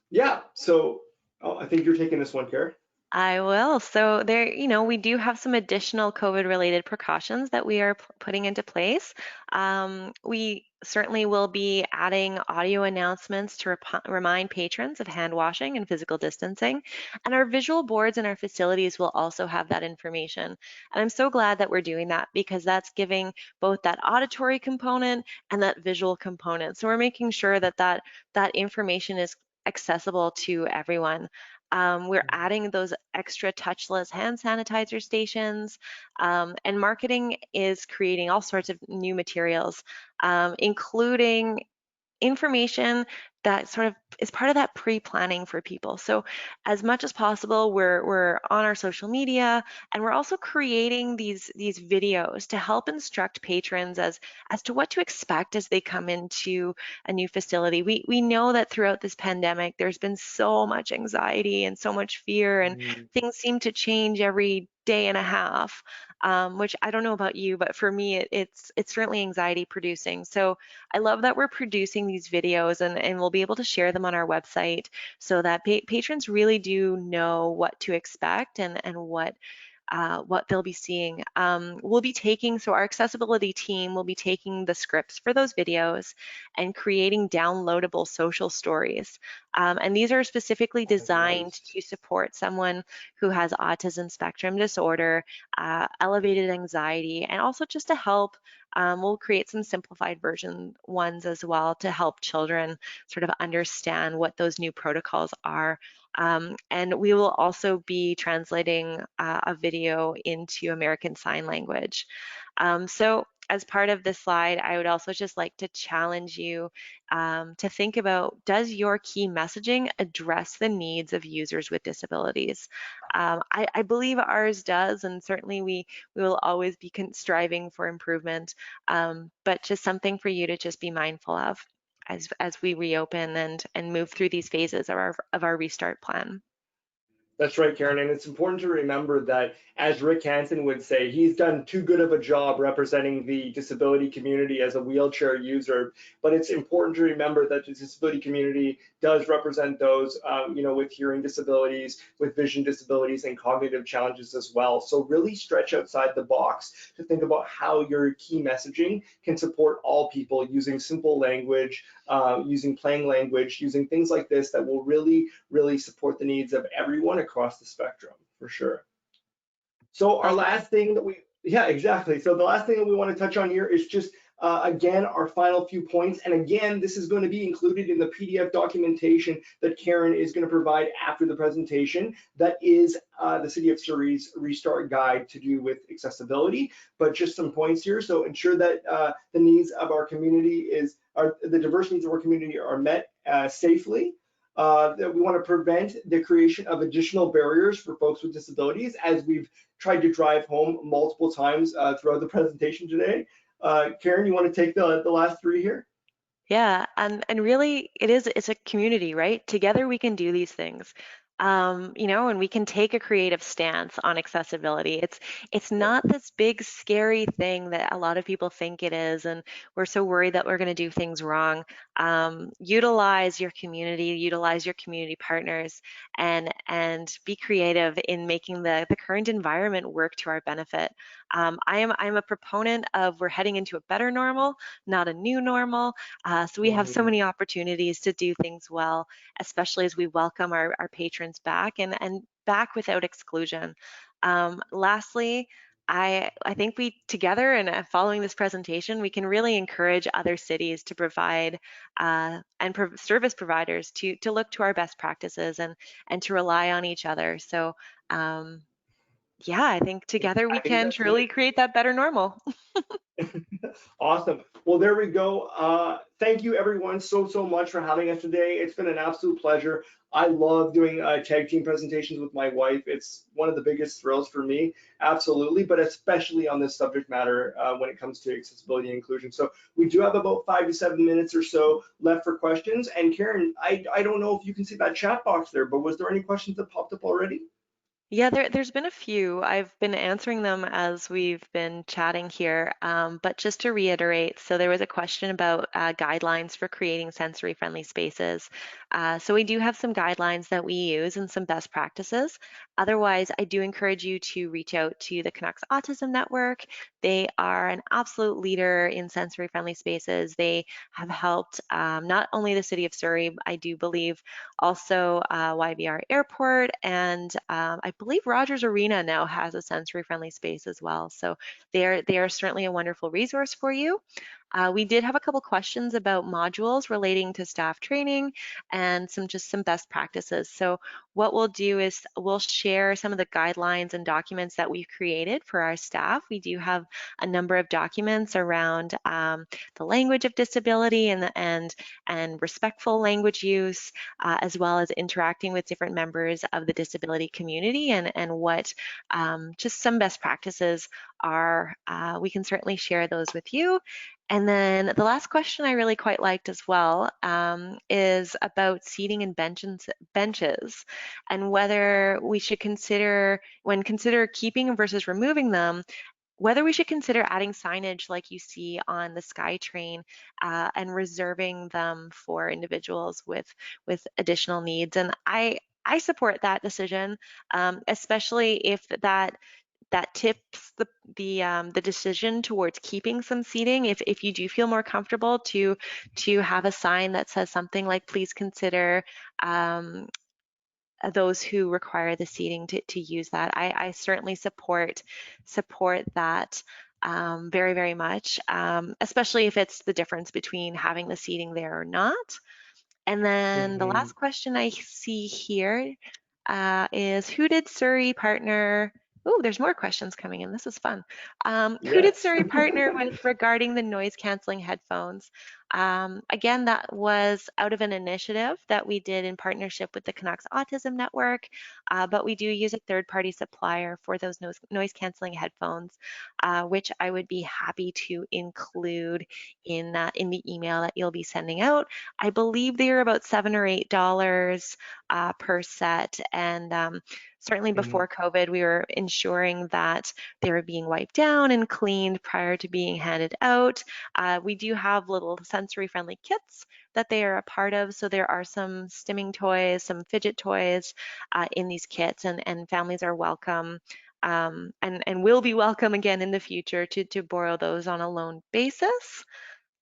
Yeah, so I think you're taking this one, Karen. I will. So there, we do have some additional COVID-related precautions that we are putting into place. We certainly will be adding audio announcements to remind patrons of hand washing and physical distancing. And our visual boards in our facilities will also have that information. And I'm so glad that we're doing that because that's giving both that auditory component and that visual component. So we're making sure that that information is accessible to everyone. We're adding those extra touchless hand sanitizer stations, and marketing is creating all sorts of new materials, including information that sort of is part of that pre-planning for people. So as much as possible, we're on our social media and we're also creating these videos to help instruct patrons as to what to expect as they come into a new facility. We know that throughout this pandemic, there's been so much anxiety and so much fear, and Mhm. things seem to change every day and a half, which I don't know about you, but for me, it's certainly anxiety producing. So I love that we're producing these videos and we'll be able to share them on our website so that patrons really do know what to expect and what they'll be seeing. So our accessibility team will be taking the scripts for those videos and creating downloadable social stories. And these are specifically Oh, designed nice. to support someone who has autism spectrum disorder, elevated anxiety, and also just to help. We'll create some simplified version ones as well to help children sort of understand what those new protocols are. And we will also be translating a video into American Sign Language. So as part of this slide, I would also just like to challenge you to think about, does your key messaging address the needs of users with disabilities? I believe ours does, and certainly we will always be striving for improvement, but just something for you to just be mindful of as we reopen and move through these phases of our restart plan. That's right, Karen. And it's important to remember that, as Rick Hansen would say, he's done too good of a job representing the disability community as a wheelchair user. But it's important to remember that the disability community does represent those, with hearing disabilities, with vision disabilities, and cognitive challenges as well. So really stretch outside the box to think about how your key messaging can support all people using simple language, using plain language, using things like this that will really support the needs of everyone across the spectrum, for sure. So our That's last thing that yeah, exactly. So the last thing that we want to touch on here is just, again, our final few points. And again, this is going to be included in the PDF documentation that Karen is going to provide after the presentation. That is the City of Surrey's Restart Guide to do with accessibility. But just some points here. So ensure that the needs of our community the diverse needs of our community are met safely. That we want to prevent the creation of additional barriers for folks with disabilities, as we've tried to drive home multiple times throughout the presentation today. Karen, you want to take the last three here? Yeah, and really it's a community, right? Together we can do these things. And we can take a creative stance on accessibility. It's Yeah. not this big scary thing that a lot of people think it is, and we're so worried that we're going to do things wrong. Utilize your community partners, and be creative in making the current environment work to our benefit. I'm a proponent of we're heading into a better normal, not a new normal. So we have so Mhm. many opportunities to do things well, especially as we welcome our patrons back and back without exclusion. Lastly, I think we together and following this presentation, we can really encourage other cities to provide service providers to look to our best practices and to rely on each other. So yeah, I think together we I think can that's it. truly create that better normal. Awesome. Well, there we go. Thank you, everyone, so much for having us today. It's been an absolute pleasure. I love doing tag team presentations with my wife. It's one of the biggest thrills for me, absolutely, but especially on this subject matter when it comes to accessibility and inclusion. So we do have about 5 to 7 minutes or so left for questions. And Karen, I don't know if you can see that chat box there, but was there any questions that popped up already? Yeah, there's been a few. I've been answering them as we've been chatting here. But just to reiterate, so there was a question about guidelines for creating sensory-friendly spaces. So we do have some guidelines that we use and some best practices. Otherwise, I do encourage you to reach out to the Canucks Autism Network. They are an absolute leader in sensory-friendly spaces. They have helped not only the city of Surrey, I do believe, also YVR Airport, and I believe Rogers Arena now has a sensory-friendly space as well. So they are certainly a wonderful resource for you. We did have a couple questions about modules relating to staff training and some best practices. So what we'll do is we'll share some of the guidelines and documents that we've created for our staff. We do have a number of documents around the language of disability and respectful language use, as well as interacting with different members of the disability community and what just some best practices are. We can certainly share those with you. And then the last question I really quite liked as well is about seating and benches and whether we should consider keeping versus removing them, whether we should consider adding signage like you see on the SkyTrain and reserving them for individuals with additional needs. And I support that decision, especially if that tips the decision towards keeping some seating. If you do feel more comfortable to have a sign that says something like, please consider those who require the seating to use that. I certainly support that very, very much, especially if it's the difference between having the seating there or not. And then the Mhm. last question I see here is who did Surrey partner? Oh, there's more questions coming in. This is fun. Who did Yes. Surrey partner with regarding the noise canceling headphones? Again, that was out of an initiative that we did in partnership with the Canucks Autism Network, but we do use a third-party supplier for those noise canceling headphones, which I would be happy to include in the email that you'll be sending out. I believe they are about $7 or $8 per set, and certainly Mhm. before COVID, we were ensuring that they were being wiped down and cleaned prior to being handed out. We do have little sensory-friendly kits that they are a part of. So there are some stimming toys, some fidget toys in these kits, and families are welcome and will be welcome again in the future to borrow those on a loan basis.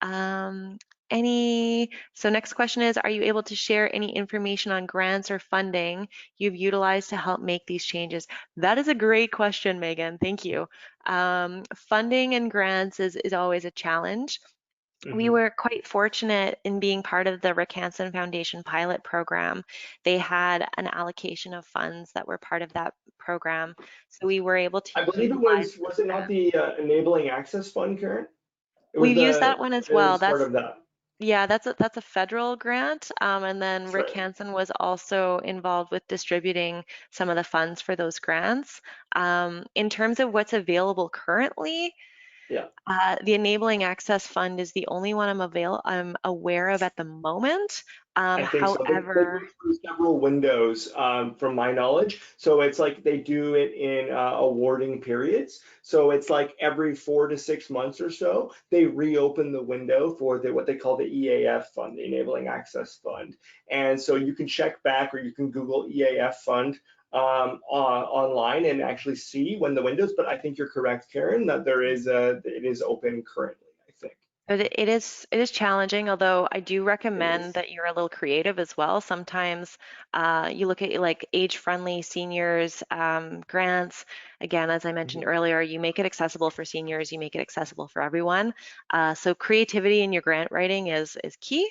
Um, so next question is, are you able to share any information on grants or funding you've utilized to help make these changes? That is a great question, Megan. Thank you. Funding and grants is always a challenge. We Mhm. were quite fortunate in being part of the Reinvent Foundation pilot program. They had an allocation of funds that were part of that program. So we were able to I believe it utilize was those it not grants. the Enabling Access Fund, Karen? It was We've used that one as it well. was part of that. Yeah, that's a federal grant. And then That's Rick right. Hansen was also involved with distributing some of the funds for those grants. In terms of what's available currently, Yeah. the Enabling Access Fund is the only one I'm aware of at the moment. I think so. They go However, through several windows, from my knowledge. So it's like they do it in awarding periods. So it's like every 4 to 6 months or so, they reopen the window for what they call the EAF fund, the Enabling Access Fund. And so you can check back, or you can Google EAF fund online and actually see when the windows. But I think you're correct, Karen, that it is open currently, I think. but it is challenging, although I do It recommend is. that you're a little creative as well. Sometimes you look at like age-friendly seniors grants. Again, as I mentioned Mhm. earlier, you make it accessible for seniors, you make it accessible for everyone. So creativity in your grant writing is key.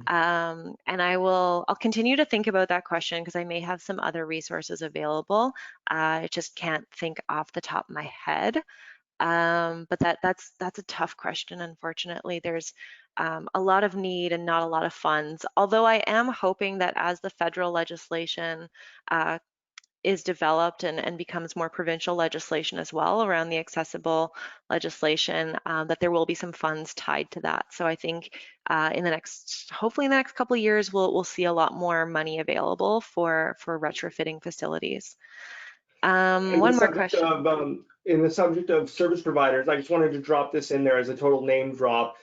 And I'll continue to think about that question because I may have some other resources available. I just can't think off the top of my head. But that's a tough question. Unfortunately, there's a lot of need and not a lot of funds. Although I am hoping that as the federal legislation uh, is developed and becomes more provincial legislation as well around the accessible legislation, that there will be some funds tied to that. So I think hopefully in the next couple of years, we'll see a lot more money available for retrofitting facilities. In the One more subject question. of service providers, I just wanted to drop this in there as a total name drop,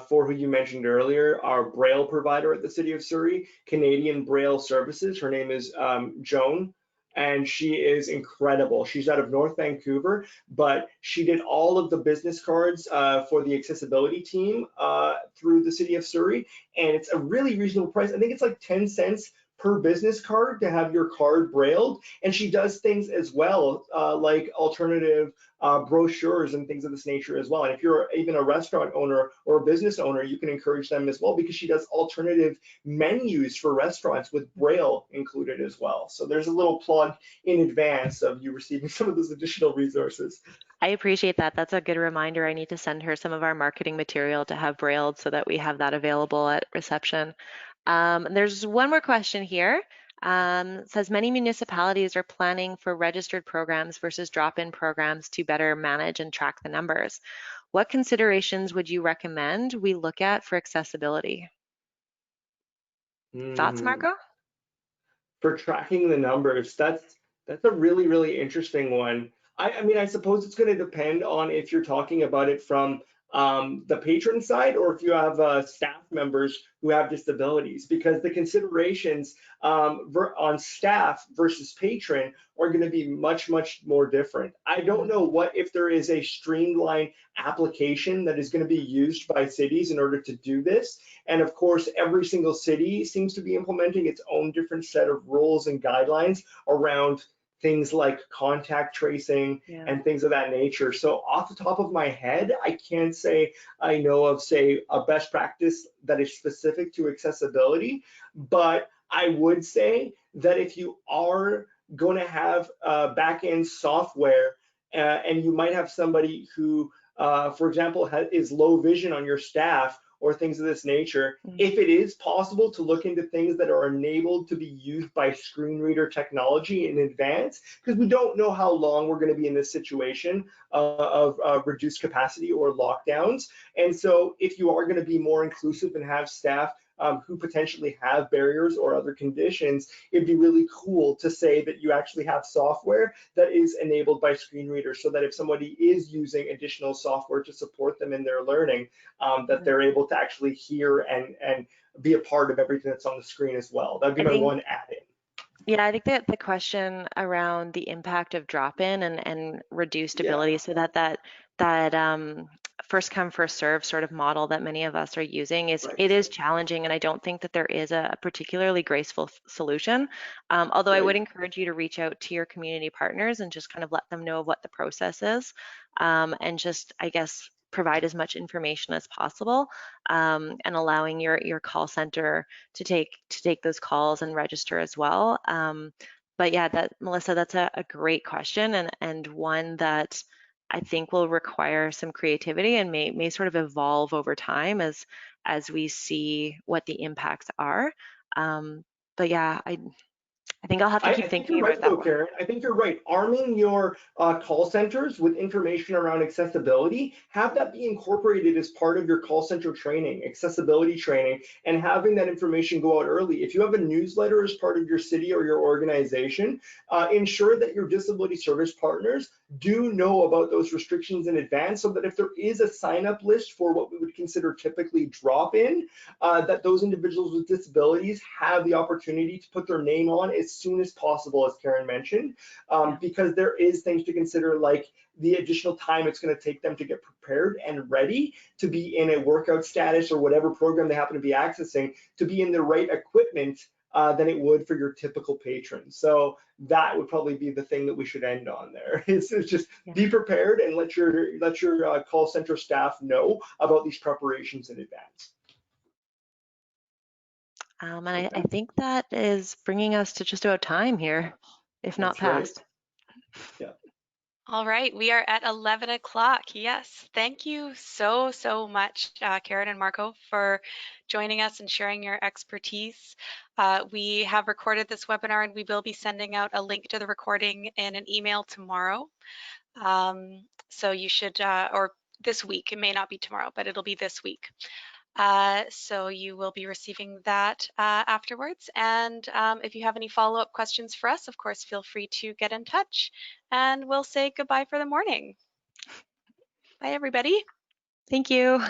for who you mentioned earlier, our Braille provider at the City of Surrey, Canadian Braille Services. Her name is Joan, and she is incredible. She's out of North Vancouver, but she did all of the business cards for the accessibility team through the City of Surrey, and it's a really reasonable price. I think it's like 10 cents per business card to have your card brailled. And she does things as well, like alternative brochures and things of this nature as well. And if you're even a restaurant owner or a business owner, you can encourage them as well, because she does alternative menus for restaurants with Braille included as well. So there's a little plug in advance of you receiving some of those additional resources. I appreciate that. That's a good reminder. I need to send her some of our marketing material to have brailled so that we have that available at reception. There's one more question here. It says many municipalities are planning for registered programs versus drop-in programs to better manage and track the numbers. What considerations would you recommend we look at for accessibility? Thoughts, Hmm. Marco? For tracking the numbers, that's a really interesting one. I mean, I suppose it's going to depend on if you're talking about it from the patron side, or if you have staff members who have disabilities, because the considerations on staff versus patron are going to be much more different. I don't know what if there is a streamlined application that is going to be used by cities in order to do this. And of course, every single city seems to be implementing its own different set of rules and guidelines around things like contact tracing Yeah. and things of that nature. So off the top of my head, I can't say I know of, say, a best practice that is specific to accessibility, but I would say that if you are going to have back-end software, and you might have somebody who, for example, is low vision on your staff, or things of this nature, Mm. if it is possible to look into things that are enabled to be used by screen reader technology in advance, because we don't know how long we're going to be in this situation of reduced capacity or lockdowns. And so if you are going to be more inclusive and have staff who potentially have barriers or other conditions, it'd be really cool to say that you actually have software that is enabled by screen readers, so that if somebody is using additional software to support them in their learning, that they're able to actually hear and be a part of everything that's on the screen as well. That'd be my one add-in. Yeah, I think that the question around the impact of drop-in and reduced ability, so that first come first serve sort of model that many of us are using it is challenging, and I don't think that there is a particularly graceful solution. Although I would encourage you to reach out to your community partners and just kind of let them know what the process is, and just, I guess, provide as much information as possible, and allowing your call center to take those calls and register as well. But yeah, Melissa, that's a great question, and one that I think will require some creativity and may sort of evolve over time as we see what the impacts are. But yeah, I think I'll have to keep I think thinking you're about right, that though, one. Karen. I think you're right. Arming your call centers with information around accessibility, have that be incorporated as part of your call center training, accessibility training, and having that information go out early. If you have a newsletter as part of your city or your organization, ensure that your disability service partners do know about those restrictions in advance, so that if there is a sign-up list for what we would consider typically drop-in, that those individuals with disabilities have the opportunity to put their name on as soon as possible, as Karen mentioned, because there is things to consider, like the additional time it's going to take them to get prepared and ready to be in a workout status or whatever program they happen to be accessing, to be in the right equipment than it would for your typical patron. So that would probably be the thing that we should end on there. It's just be prepared and let your call center staff know about these preparations in advance. And I think that is bringing us to just about time here, if not past. Yeah. All right, we are at 11 o'clock. Yes, thank you so much, Karen and Marco, for joining us and sharing your expertise. We have recorded this webinar, and we will be sending out a link to the recording in an email tomorrow. So you should, or this week, it may not be tomorrow, but it'll be this week. So you will be receiving that afterwards. And if you have any follow-up questions for us, of course, feel free to get in touch. And we'll say goodbye for the morning. Bye, everybody. Thank you.